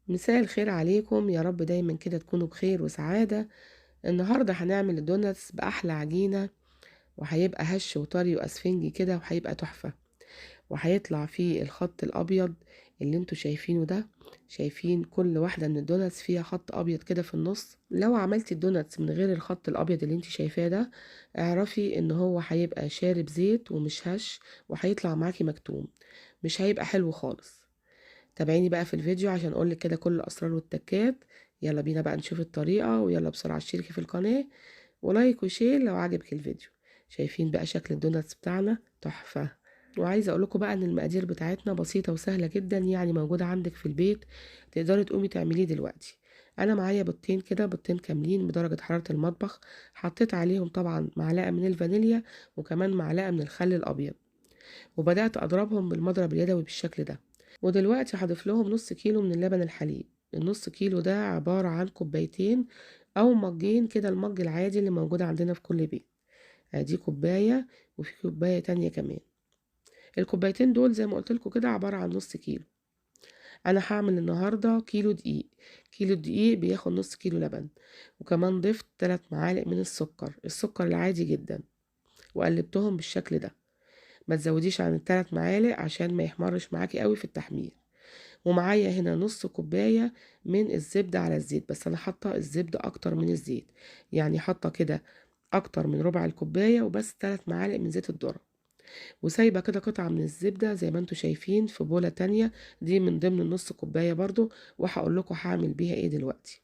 مساء الخير عليكم، يا رب دايما كده تكونوا بخير وسعادة. النهاردة هنعمل الدوناتس بأحلى عجينة، وهيبقى هش وطري وأسفنجي كده، وهيبقى تحفة. وهيطلع فيه الخط الأبيض اللي انتوا شايفينه ده. شايفين كل واحدة من الدوناتس فيها خط أبيض كده في النص. لو عملتي الدوناتس من غير الخط الأبيض اللي انت شايفاه ده، اعرفي ان هو هيبقى شارب زيت ومش هش، وهيطلع معاكي مكتوم، مش هيبقى حلو خالص. تابعيني بقى في الفيديو عشان اقولك كده كل الاسرار والتكات. يلا بينا بقى نشوف الطريقة، ويلا بسرعة اشتركي في القناة ولايك وشير لو عجبك الفيديو. شايفين بقى شكل الدوناتس بتاعنا تحفة. وعايزة اقولكوا بقى ان المقادير بتاعتنا بسيطة وسهلة جدا، يعني موجودة عندك في البيت، تقدري تقومي تعمليه دلوقتي. انا معايا بيضتين كده، بيضتين كاملين بدرجة حرارة المطبخ. حطيت عليهم طبعا معلقة من الفانيليا، وكمان معلقة من الخل الابيض، وبدأت أضربهم بالمضرب اليدوي بالشكل ده. ودلوقتي هضيف لهم نص كيلو من اللبن الحليب. النص كيلو ده عبارة عن كوبايتين أو مجين كده، المج العادي اللي موجود عندنا في كل بيت. ادي كوباية، وفي كوباية تانية كمان. الكوبايتين دول زي ما قلت لكم كده عبارة عن نص كيلو. انا هعمل النهاردة كيلو دقيق. كيلو دقيق بياخد نص كيلو لبن. وكمان ضفت 3 معالق من السكر العادي جدا، وقلبتهم بالشكل ده. ما تزوديش عن الثلاث معالق عشان ما يحمرش معاكي قوي في التحمير. ومعايا هنا نص كوباية من الزبدة على الزيت، بس انا حاطة الزبدة اكتر من الزيت، يعني حاطة كده اكتر من ربع الكوباية، وبس 3 معالق من زيت الذرة. وسايبة كده قطعة من الزبدة زي ما انتوا شايفين في بولة تانية، دي من ضمن النص كوباية برضو، وهقول لكم هعمل بيها ايه دلوقتي.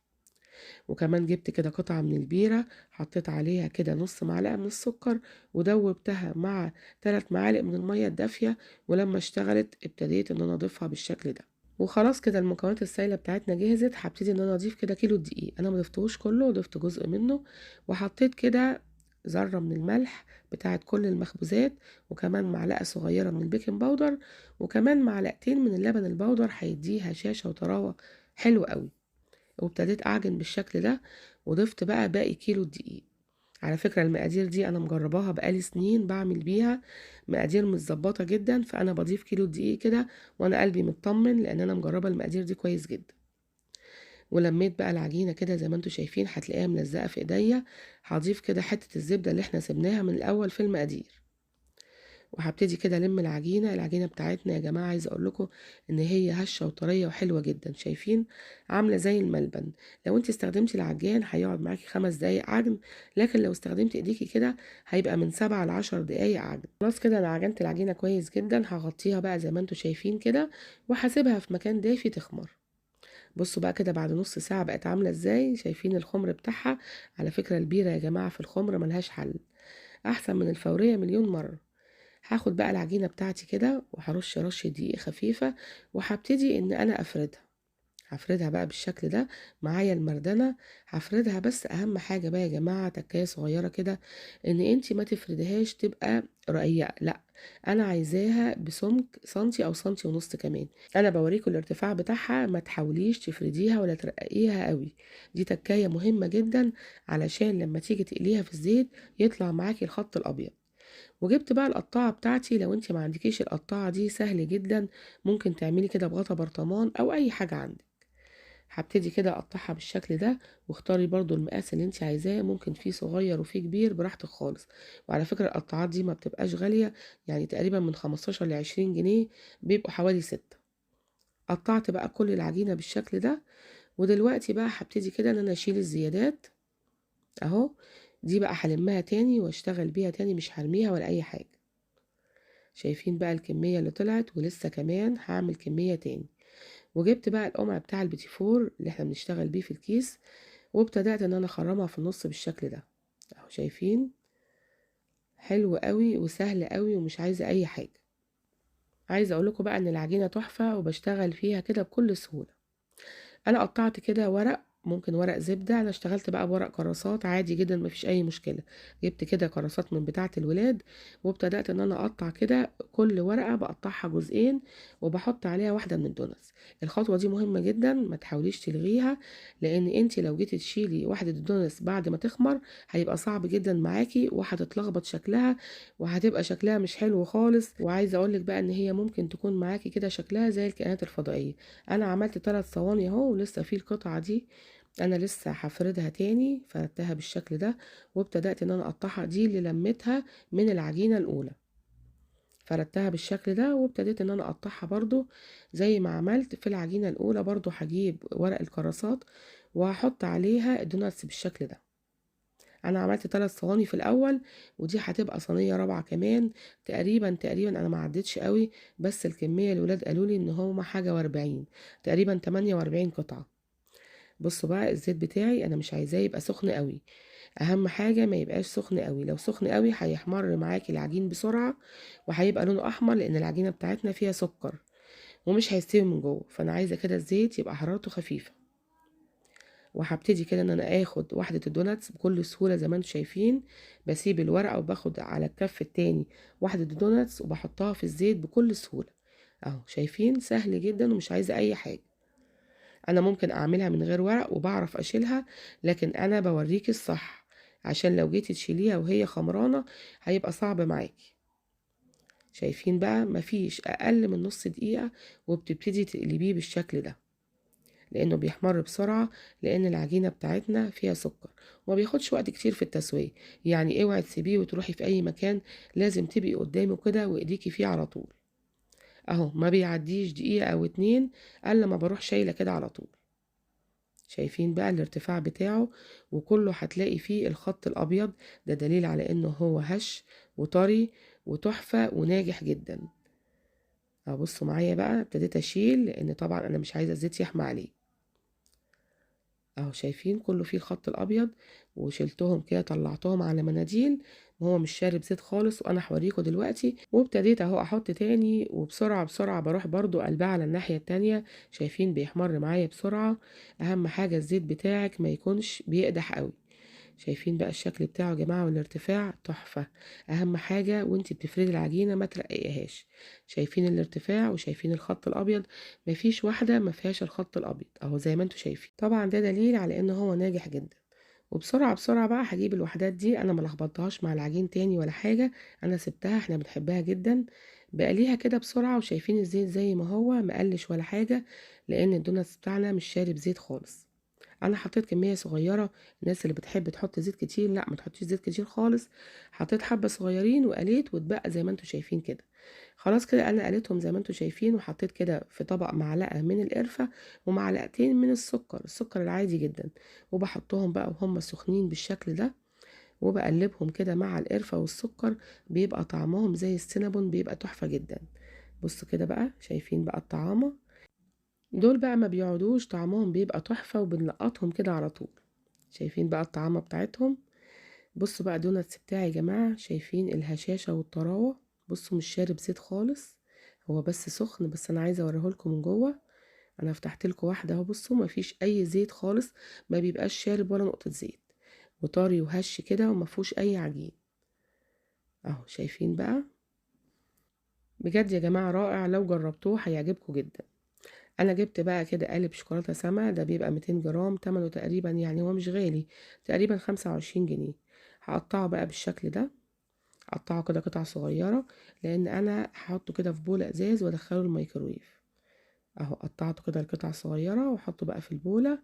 وكمان جبت كده قطعة من البيرة، حطيت عليها كده نص معلقة من السكر، ودوبتها مع 3 معالق من المية الدافية. ولما اشتغلت ابتديت ان انا اضيفها بالشكل ده. وخلاص كده المكونات السائلة بتاعتنا جهزت. هبتدي ان انا اضيف كده كيلو الدقيق، انا مضفتهوش كله، ضفت جزء منه. وحطيت كده ذرة من الملح بتاعت كل المخبوزات، وكمان معلقة صغيرة من البيكنج باودر، وكمان معلقتين من اللبن البودر، هيديها هشاشة وطراوة حلو قوي. وابتديت اعجن بالشكل ده. وضفت بقى باقي كيلو الدقيق. على فكرة المقادير دي انا مجرباها بقالي سنين بعمل بيها، مقادير متظبطة جدا، فانا بضيف كيلو الدقيق كده وانا قلبي مطمن، لان انا مجربة المقادير دي كويس جدا. ولميت بقى العجينة كده زي ما انتوا شايفين، هتلاقيها ملزقة في ايديا. هضيف كده حتة الزبدة اللي احنا سبناها من الاول في المقادير. وهبتدي كده الم العجينه بتاعتنا. يا جماعه عايزه اقول لكم ان هي هشه وطريه وحلوه جدا. شايفين؟ عامله زي الملبن. لو انت استخدمتي العجان هيقعد معاكي 5 دقايق عجن، لكن لو استخدمتي ايديكي كده هيبقى من 7 ل10 دقايق عجن. خلاص كده انا عجنت العجينه كويس جدا. هغطيها بقى زي ما انتوا شايفين كده، وهسيبها في مكان دافي تخمر. بصوا بقى كده بعد نص ساعه بقت عامله ازاي. شايفين الخمر بتاعها؟ على فكره البيره يا جماعه في الخمر ملهاش حل، احسن من الفوريه مليون مره. هاخد بقى العجينة بتاعتي كده، وهرش رشة دقيق خفيفة، وهبتدي ان انا هفردها بقى بالشكل ده. معايا المردنة هفردها، بس اهم حاجة بقى يا جماعة تكاية صغيرة كده، ان انتي ما تفردهاش تبقى رقيقة، لا، انا عايزاها بسمك سنتي او سنتي ونص كمان. انا بوريكم الارتفاع بتاعها، ما تحاوليش تفرديها ولا ترققيها قوي. دي تكاية مهمة جدا، علشان لما تيجي تقليها في الزيت يطلع معاكي الخط الابيض. وجبت بقى القطاعة بتاعتي. لو انت ما عندكيش القطاعة دي سهل جدا، ممكن تعملي كده بغطا برطمان او اي حاجة عندك. هبتدي كده اقطعها بالشكل ده. واختاري برضو المقاس اللي انت عايزاه، ممكن فيه صغير وفيه كبير براحتك خالص. وعلى فكرة القطاعات دي ما بتبقاش غالية، يعني تقريبا من 15 ل 20 جنيه، بيبقوا حوالي 6. قطعت بقى كل العجينة بالشكل ده. ودلوقتي بقى هبتدي كده ان انا اشيل الزيادات اهو. دي بقى هلمها تاني واشتغل بيها تاني، مش هرميها ولا اي حاجة. شايفين بقى الكمية اللي طلعت، ولسه كمان هعمل كمية تاني. وجبت بقى القمع بتاع البيتي فور اللي احنا بنشتغل بيه في الكيس، وابتدأت ان انا اخرمها في النص بالشكل ده اهو. شايفين؟ حلو قوي وسهل قوي ومش عايزة اي حاجة. عايزة اقول لكم بقى ان العجينة تحفة، وبشتغل فيها كده بكل سهولة. انا قطعت كده ورق ممكن ورق زبدة. انا اشتغلت بقى بورق كراسات عادي جدا، مفيش اي مشكلة. جبت كده كراسات من بتاعة الولاد، وابتدأت ان انا اقطع كده كل ورقة بقطعها جزئين، وبحط عليها واحدة من الدونتس. الخطوة دي مهمة جدا، ما تحاوليش تلغيها، لان انت لو جيتي تشيلي واحدة الدونتس بعد ما تخمر هيبقى صعب جدا معاكي، وهتتلخبط شكلها، وهتبقى شكلها مش حلو خالص. وعايزة اقولك بقى ان هي ممكن تكون معاكي كده شكلها زي الكائنات الفضائية. انا عملت 3 صواني اهو، ولسه في القطعة دي انا لسه هفردها تاني. فردتها بالشكل ده، وابتدأت ان انا اقطعها. دي اللي لمتها من العجينة الاولى. فردتها بالشكل ده، وابتديت ان انا اقطعها برضو زي ما عملت في العجينة الاولى. برضو هجيب ورق الكراسات وهحط عليها الدوناتس بالشكل ده. انا عملت 3 صواني في الاول، ودي هتبقى صينية رابعة كمان. تقريبا انا ما عدتش قوي، بس الكمية الولاد قالوا لي ان هما حاجة و40، تقريبا 48 قطعة. بصوا بقى الزيت بتاعي انا مش عايزاه يبقى سخن قوي. اهم حاجه ما يبقاش سخن قوي، لو سخن قوي هيحمر معاكي العجين بسرعه، وهيبقى لونه احمر، لان العجينه بتاعتنا فيها سكر ومش هيستوي من جوه. فانا عايزه كده الزيت يبقى حرارته خفيفه. وهبتدي كده ان انا اخد واحده الدوناتس بكل سهوله زي ما انتم شايفين. بسيب الورقه وباخد على الكف التاني واحده الدوناتس وبحطها في الزيت بكل سهوله. اهو شايفين سهل جدا ومش عايزه اي حاجه. انا ممكن اعملها من غير ورق وبعرف اشيلها، لكن انا بوريكي الصح، عشان لو جيتي تشيليها وهي خمرانة هيبقى صعب معاكي. شايفين بقى مفيش اقل من نص دقيقة وبتبتدي تقلبيه بالشكل ده، لانه بيحمر بسرعة، لان العجينة بتاعتنا فيها سكر وما بياخدش وقت كتير في التسوية. يعني اوعي تسيبيه وتروحي في اي مكان، لازم تبقي قدامه كده وايديكي فيه على طول. اهو ما بيعديش دقيقة او 2 الا ما بروح شايلة كده على طول. شايفين بقى الارتفاع بتاعه، وكله هتلاقي فيه الخط الابيض، ده دليل على انه هو هش وطري وتحفة وناجح جدا. بصوا معايا بقى، ابتديت اشيل لان طبعا انا مش عايزة الزيت يحمى عليه. اهو شايفين كله فيه الخط الابيض، وشلتهم كده طلعتهم على مناديل، وهو مش شارب زيت خالص، وانا هوريكم دلوقتي. وابتديت اهو احط تاني، وبسرعه بسرعه بروح برضو قلبها على الناحيه التانية. شايفين بيحمر معايا بسرعه. اهم حاجه الزيت بتاعك ما يكونش بيقدح قوي. شايفين بقى الشكل بتاعه يا جماعة، والارتفاع تحفة. اهم حاجة وانتي بتفردي العجينة ما ترققهاش. شايفين الارتفاع وشايفين الخط الابيض، مفيش واحدة ما فيهاش الخط الابيض اهو زي ما انتوا شايفين. طبعا ده دليل على ان هو ناجح جدا. وبسرعة بسرعة بقى هجيب الوحدات دي. انا ما لخبطتهاش مع العجين تاني ولا حاجة، انا سبتها، احنا بنحبها جدا. بقليها كده بسرعة، وشايفين الزيت زي ما هو مقلش ولا حاجة، لان الدوناتس بتاعنا مش شارب زيت خالص. انا حطيت كميه صغيره. الناس اللي بتحب تحط زيت كتير، لا ما تحطيش زيت كتير خالص. حطيت حبه صغيرين وقليت، واتبقى زي ما انتوا شايفين كده. خلاص كده انا قليتهم زي ما انتوا شايفين، وحطيت كده في طبق معلقه من القرفه ومعلقتين من السكر العادي جدا، وبحطهم بقى وهم سخنين بالشكل ده، وبقلبهم كده مع القرفه والسكر. بيبقى طعمهم زي السينابون، بيبقى تحفه جدا. بصوا كده بقى، شايفين بقى الطعامه دول بقى ما بيقعدوش، طعمهم بيبقى تحفة، وبنلقطهم كده على طول. شايفين بقى الطعامة بتاعتهم. بصوا بقى دوناتس بتاعي يا جماعة، شايفين الهشاشة والطراوة. بصوا مش شارب زيت خالص، هو بس سخن، بس انا عايزة اوريهولكم من جوه. انا فتحت لكم واحدة اهو، بصوا ما فيش اي زيت خالص، ما بيبقاش شارب ولا نقطة زيت، وطري وهش كده وما فيهوش اي عجين. اهو شايفين بقى. بجد يا جماعة رائع، لو جربتوه هيعجبكم جدا. انا جبت بقى كده قالب شوكولاته سما، ده بيبقى 200 جرام، تمنه تقريبا يعني هو مش غالي، تقريبا 25 جنيه. هقطعه بقى بالشكل ده، اقطعه كده قطع صغيره، لان انا هحطه كده في بوله ازاز وادخله الميكرويف. اهو قطعته كده لقطع صغيره واحطه بقى في البوله.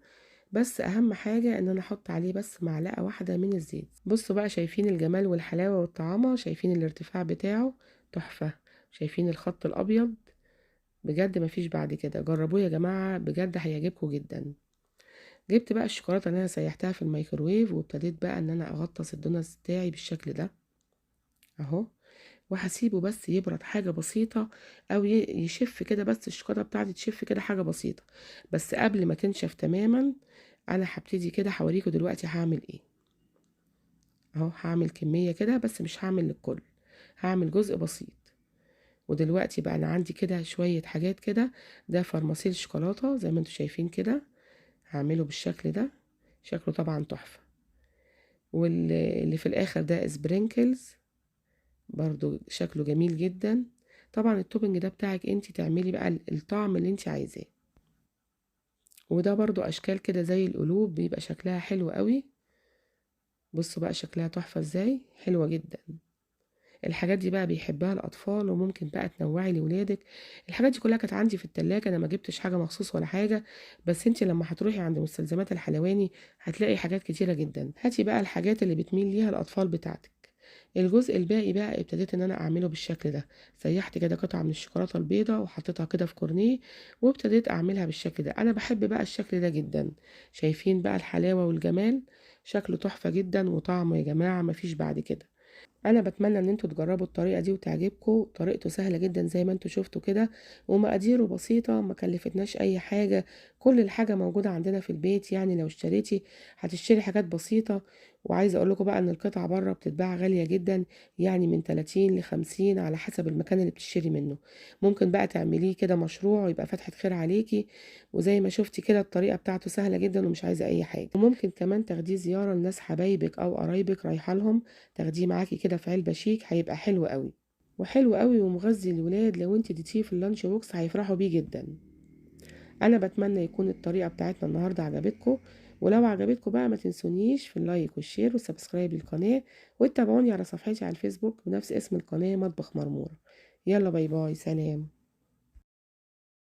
بس اهم حاجه ان انا احط عليه بس معلقه واحده من الزيت. بصوا بقى، شايفين الجمال والحلاوه والطعامه، شايفين الارتفاع بتاعه تحفه، شايفين الخط الابيض. بجد مفيش بعد كده، جربوه يا جماعة، بجد هيعجبكم جدا. جبت بقى الشوكولاتة اللي انا سيحتها في الميكروويف، وابتديت بقى ان انا اغطس الدوناتس بتاعي بالشكل ده اهو. وهسيبه بس يبرد حاجة بسيطة، او يشف كده، بس الشوكولاتة بتاعتي تشف كده حاجة بسيطة. بس قبل ما تنشف تماما، انا هبتدي كده هوريكم دلوقتي هعمل ايه. اهو هعمل كمية كده، بس مش هعمل للكل، هعمل جزء بسيط. ودلوقتي بقى انا عندي كده شوية حاجات كده، ده فرماسيل شوكولاتة زي ما انتوا شايفين كده، هعمله بالشكل ده. شكله طبعا تحفة. واللي في الاخر ده سبرينكلز، برضو شكله جميل جدا. طبعا التوبنج ده بتاعك انت تعملي بقى الطعم اللي انت عايزاه. وده برضو اشكال كده زي القلوب، بيبقى شكلها حلو قوي. بصوا بقى شكلها تحفة ازاي، حلوة جدا. الحاجات دي بقى بيحبها الاطفال، وممكن بقى تنوعي لولادك. الحاجات دي كلها كانت عندي في التلاجة، انا ما جبتش حاجة مخصوص ولا حاجة. بس انت لما هتروحي عند مستلزمات الحلواني هتلاقي حاجات كتيرة جدا. هاتي بقى الحاجات اللي بتميل ليها الاطفال بتاعتك. الجزء الباقي بقى ابتديت ان انا اعمله بالشكل ده. سيحت كده قطعة من الشوكولاتة البيضاء وحطيتها كده في كورنيه، وابتديت اعملها بالشكل ده. انا بحب بقى الشكل ده جدا. شايفين بقى الحلاوة والجمال؟ شكله تحفة جدا وطعمه يا جماعة مفيش بعد كده. انا بتمنى ان انتوا تجربوا الطريقه دي وتعجبكم. طريقته سهله جدا زي ما انتوا شفتوا كده، ومقاديره بسيطه، ما كلفتناش اي حاجه. كل الحاجه موجوده عندنا في البيت، يعني لو اشتريتي هتشتري حاجات بسيطه. وعايزه اقول لكم بقى ان القطعه بره بتتباع غاليه جدا، يعني من 30 ل 50 على حسب المكان اللي بتشتري منه. ممكن بقى تعمليه كده مشروع ويبقى فتحه خير عليكي. وزي ما شفتي كده الطريقه بتاعته سهله جدا ومش عايزه اي حاجه. وممكن كمان تاخديه زياره لناس حبايبك او قرايبك رايحه لهم، تاخديه معاكي كده في علبة شيك، هيبقى حلو قوي. وحلو قوي ومغذي للولاد، لو انت اديتيه في اللانش بوكس هيفرحوا بيه جدا. انا بتمنى يكون الطريقة بتاعتنا النهاردة عجبتكم. ولو عجبتكم بقى ما تنسونيش في اللايك والشير والسبسكرايب للقناة، وتابعوني على صفحتي على الفيسبوك بنفس اسم القناة مطبخ مرمورة. يلا باي باي، سلام.